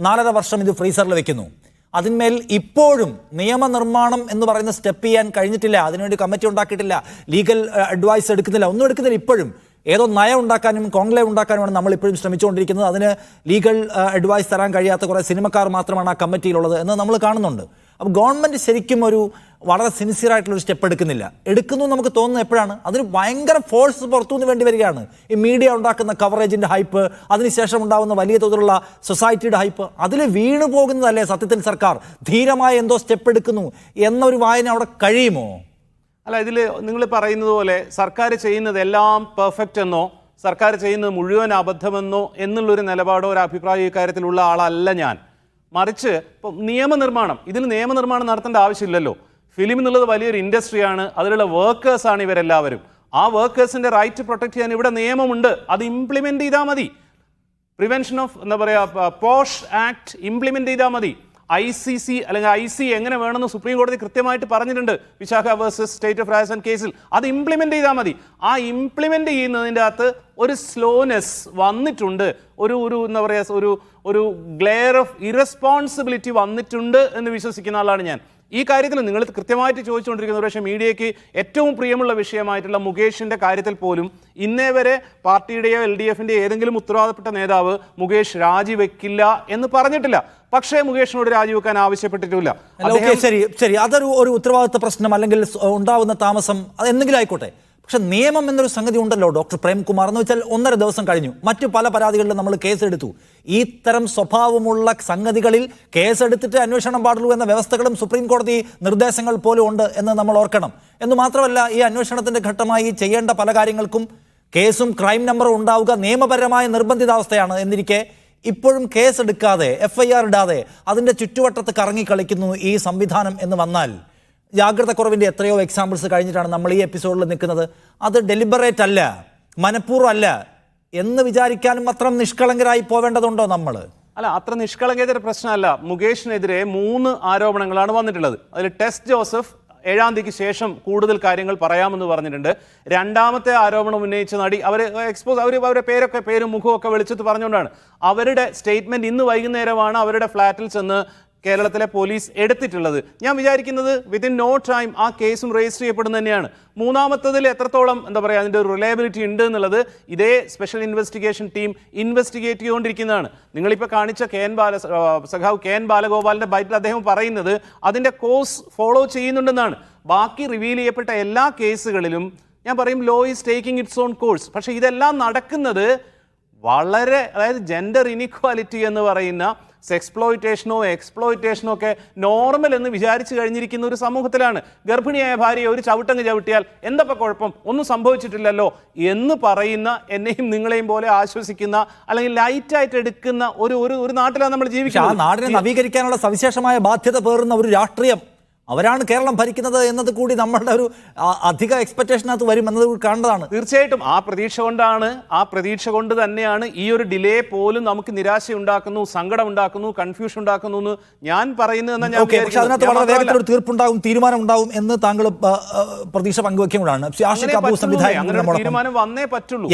4.5 വർഷം ഇത് ഫ്രീസറിൽ വെക്കുന്നു. അതിന്മേൽ ഇപ്പോഴും നിയമനിർമ്മാണം എന്ന് പറയുന്ന സ്റ്റെപ്പ് ചെയ്യാൻ കഴിഞ്ഞിട്ടില്ല. അതിനുവേണ്ടി കമ്മിറ്റി ഉണ്ടാക്കിയിട്ടില്ല, ലീഗൽ അഡ്വൈസ് എടുക്കുന്നില്ല, ഒന്നും എടുക്കുന്നില്ല. ഇപ്പോഴും ഏതോ നയം ഉണ്ടാക്കാനും കോൺക്ലേവ് ഉണ്ടാക്കാനുമാണ് നമ്മൾ ഇപ്പോഴും ശ്രമിച്ചുകൊണ്ടിരിക്കുന്നത്. അതിന് ലീഗൽ അഡ്വൈസ് തരാൻ കഴിയാത്ത കുറേ സിനിമക്കാർ മാത്രമാണ് ആ കമ്മിറ്റിയിലുള്ളത് എന്ന് നമ്മൾ കാണുന്നുണ്ട്. അപ്പോൾ ഗവൺമെൻറ് ശരിക്കും ഒരു വളരെ സിൻസിയറായിട്ടുള്ളൊരു സ്റ്റെപ്പ് എടുക്കുന്നു നമുക്ക് തോന്നുന്നത് എപ്പോഴാണ്? അതിന് ഭയങ്കര ഫോഴ്സ് പുറത്തുനിന്ന് വേണ്ടി വരികയാണ്. ഈ മീഡിയ ഉണ്ടാക്കുന്ന കവറേജിൻ്റെ ഹൈപ്പ്, അതിനുശേഷം ഉണ്ടാകുന്ന വലിയ തോതിലുള്ള സൊസൈറ്റിയുടെ ഹൈപ്പ്, അതിൽ വീണു പോകുന്നതല്ലേ സത്യത്തിൽ സർക്കാർ ധീരമായ എന്തോ സ്റ്റെപ്പ് എടുക്കുന്നു എന്നൊരു വായന അവിടെ കഴിയുമോ? അല്ല, ഇതിൽ നിങ്ങൾ പറയുന്നത് പോലെ സർക്കാർ ചെയ്യുന്നത് എല്ലാം പെർഫെക്റ്റ് എന്നോ സർക്കാർ ചെയ്യുന്നത് മുഴുവൻ അബദ്ധമെന്നോ എന്നുള്ളൊരു നിലപാടോ ഒരു അഭിപ്രായ ഇക്കാര്യത്തിലുള്ള ആളല്ല ഞാൻ. മറിച്ച് ഇപ്പം ഇതിന് നിയമനിർമ്മാണം നടത്തേണ്ട ആവശ്യമില്ലല്ലോ. ഫിലിം എന്നുള്ളത് വലിയൊരു ഇൻഡസ്ട്രിയാണ്, അതിലുള്ള വർക്കേഴ്സാണ് ഇവരെല്ലാവരും. ആ വർക്കേഴ്സിൻ്റെ റൈറ്റ് പ്രൊട്ടക്ട് ചെയ്യാൻ ഇവിടെ നിയമമുണ്ട്, അത് ഇംപ്ലിമെൻ്റ് ചെയ്താൽ മതി. Prevention of posh act implement ചെയ്താൽ മതി. ICC അല്ലെങ്കിൽ IC എങ്ങനെ വേണമെന്ന് സുപ്രീം കോടതി കൃത്യമായിട്ട് പറഞ്ഞിട്ടുണ്ട് Vishakha versus state of Rajasthan കേസിൽ. അത് ഇംപ്ലിമെൻ്റ് ചെയ്താൽ മതി. ആ ഇംപ്ലിമെൻ്റ് ചെയ്യുന്നതിൻ്റെ അകത്ത് ഒരു സ്ലോനെസ് വന്നിട്ടുണ്ട്, ഒരു ഗ്ലെയർ ഓഫ് ഇറസ്പോൺസിബിലിറ്റി വന്നിട്ടുണ്ട് എന്ന് വിശ്വസിക്കുന്ന ആളാണ് ഞാൻ. ഈ കാര്യത്തിൽ നിങ്ങൾ കൃത്യമായിട്ട് ചോദിച്ചുകൊണ്ടിരിക്കുന്നത് പക്ഷേ മീഡിയയ്ക്ക് ഏറ്റവും പ്രിയമുള്ള വിഷയമായിട്ടുള്ള മുകേഷിൻ്റെ കാര്യത്തിൽ പോലും ഇന്നേ വരെ പാർട്ടിയുടെയോ LDFിൻ്റെയോ ഏതെങ്കിലും ഉത്തരവാദപ്പെട്ട നേതാവ് മുകേഷ് രാജിവെക്കില്ല എന്ന് പറഞ്ഞിട്ടില്ല. പക്ഷേ മുകേഷിനോട് രാജിവെക്കാൻ ആവശ്യപ്പെട്ടിട്ടില്ല. ശരി, അതൊരു ഉത്തരവാദിത്ത പ്രശ്നം അല്ലെങ്കിൽ ഉണ്ടാവുന്ന താമസം അത് എന്തെങ്കിലും ആയിക്കോട്ടെ. പക്ഷെ നിയമം എന്നൊരു സംഗതി ഉണ്ടല്ലോ ഡോക്ടർ പ്രേംകുമാർ. എന്ന് വെച്ചാൽ 1.5 ദിവസം കഴിഞ്ഞു, മറ്റു പല പരാതികളിലും നമ്മൾ കേസെടുത്തു. ഇത്തരം സ്വഭാവമുള്ള സംഗതികളിൽ കേസെടുത്തിട്ട് അന്വേഷണം പാടുള്ളൂ എന്ന വ്യവസ്ഥകളും സുപ്രീം കോടതി നിർദ്ദേശങ്ങൾ പോലും ഉണ്ട് എന്ന് നമ്മൾ ഓർക്കണം. എന്ന് മാത്രമല്ല, ഈ അന്വേഷണത്തിൻ്റെ ഘട്ടമായി ചെയ്യേണ്ട പല കാര്യങ്ങൾക്കും കേസും ക്രൈം നമ്പറും ഉണ്ടാവുക നിയമപരമായ നിർബന്ധിതാവസ്ഥയാണ്. എന്നിരിക്കെ ഇപ്പോഴും കേസെടുക്കാതെ FIR ഇടാതെ അതിൻ്റെ ചുറ്റുവട്ടത്ത് കറങ്ങി കളിക്കുന്നു ഈ സംവിധാനം എന്ന് വന്നാൽ, ജാഗ്രത കുറവിൻ്റെ എത്രയോ എക്സാമ്പിൾസ് കഴിഞ്ഞിട്ടാണ് നമ്മൾ ഈ എപ്പിസോഡിൽ നിൽക്കുന്നത്. അത് ഡെലിബറേറ്റ് അല്ല, മനഃപൂർവ്വം അല്ല എന്ന് വിചാരിക്കാനും അത്ര നിഷ്കളങ്കരായി പോവേണ്ടതുണ്ടോ നമ്മൾ? അല്ല, അത്ര നിഷ്കളങ്കതയുടെ പ്രശ്നമല്ല. മുകേഷിനെതിരെ 3 ആരോപണങ്ങളാണ് വന്നിട്ടുള്ളത്. അതിൽ ടെസ് ജോസഫ് 7-ാം തീയതിക്ക് ശേഷം കൂടുതൽ കാര്യങ്ങൾ പറയാമെന്ന് പറഞ്ഞിട്ടുണ്ട്. 2ാമത്തെ ആരോപണം ഉന്നയിച്ച നടി അവരുടെ പേരും മുഖവും ഒക്കെ വെളിച്ചത്ത് പറഞ്ഞുകൊണ്ടാണ്. അവരുടെ സ്റ്റേറ്റ്മെന്റ് ഇന്ന് വൈകുന്നേരമാണ് അവരുടെ ഫ്ലാറ്റിൽ ചെന്ന് കേരളത്തിലെ പോലീസ് എടുത്തിട്ടുള്ളത്. ഞാൻ വിചാരിക്കുന്നത് വിത്തിൻ നോ ടൈം ആ കേസും രജിസ്റ്റർ ചെയ്യപ്പെടുന്ന തന്നെയാണ്. 3ാമത്തതിൽ എത്രത്തോളം അതിൻ്റെ ഒരു റിലയബിലിറ്റി ഉണ്ട് എന്നുള്ളത് ഇതേ സ്പെഷ്യൽ ഇൻവെസ്റ്റിഗേഷൻ ടീം ഇൻവെസ്റ്റിഗേറ്റ് ചെയ്തുകൊണ്ടിരിക്കുന്നതാണ്. നിങ്ങളിപ്പോൾ കാണിച്ച സഖാവ് KN ബാലഗോപാലിൻ്റെ ബൈറ്റിൽ അദ്ദേഹം പറയുന്നത് അതിൻ്റെ കോഴ്സ് ഫോളോ ചെയ്യുന്നുണ്ടെന്നാണ്. ബാക്കി റിവീൽ ചെയ്യപ്പെട്ട എല്ലാ കേസുകളിലും ഞാൻ പറയും law is taking it's on course. പക്ഷേ ഇതെല്ലാം നടക്കുന്നത് വളരെ, അതായത് ജെൻഡർ ഇനിക്വാലിറ്റി എന്ന് പറയുന്ന എക്സ്പ്ലോയിറ്റേഷനോ ഒക്കെ നോർമൽ എന്ന് വിചാരിച്ചു കഴിഞ്ഞിരിക്കുന്ന ഒരു സമൂഹത്തിലാണ്. ഗർഭിണിയായ ഭാര്യയെ ഒരു ചവിട്ടങ്ങ് ചവിട്ടിയാൽ എന്തപ്പോൾ കുഴപ്പം, ഒന്നും സംഭവിച്ചിട്ടില്ലല്ലോ എന്ന് പറയുന്ന, എന്നെയും നിങ്ങളെയും പോലെ ആശ്വസിക്കുന്ന അല്ലെങ്കിൽ ലൈറ്റായിട്ട് എടുക്കുന്ന ഒരു നാട്ടിലാണ് നമ്മൾ ജീവിക്കുന്നത്. ആ നാടിനെ നവീകരിക്കാനുള്ള സവിശേഷമായ ബാധ്യത പേറുന്ന ഒരു രാഷ്ട്രീയം, അവരാണ് കേരളം ഭരിക്കുന്നത് എന്നത് കൂടി നമ്മളുടെ ഒരു അധിക എക്സ്പെക്ടേഷനകത്ത് വരും എന്നത് കാണേണ്ടതാണ്. തീർച്ചയായിട്ടും ആ പ്രതീക്ഷ കൊണ്ട് തന്നെയാണ് ഈ ഒരു ഡിലേ പോലും നമുക്ക് നിരാശ ഉണ്ടാക്കുന്നു, സങ്കടം ഉണ്ടാക്കുന്നു, കൺഫ്യൂഷൻ ഉണ്ടാക്കുന്നു എന്ന് ഞാൻ പറയുന്നത്. അതിനകത്ത് വളരെ വേഗത്തിലൊരു തീർപ്പുണ്ടാകും, തീരുമാനം ഉണ്ടാവും എന്ന് താങ്കൾ പ്രതീക്ഷ പങ്കുവെക്കുമ്പോഴാണ് തീരുമാനം വന്നേ പറ്റുള്ളൂ.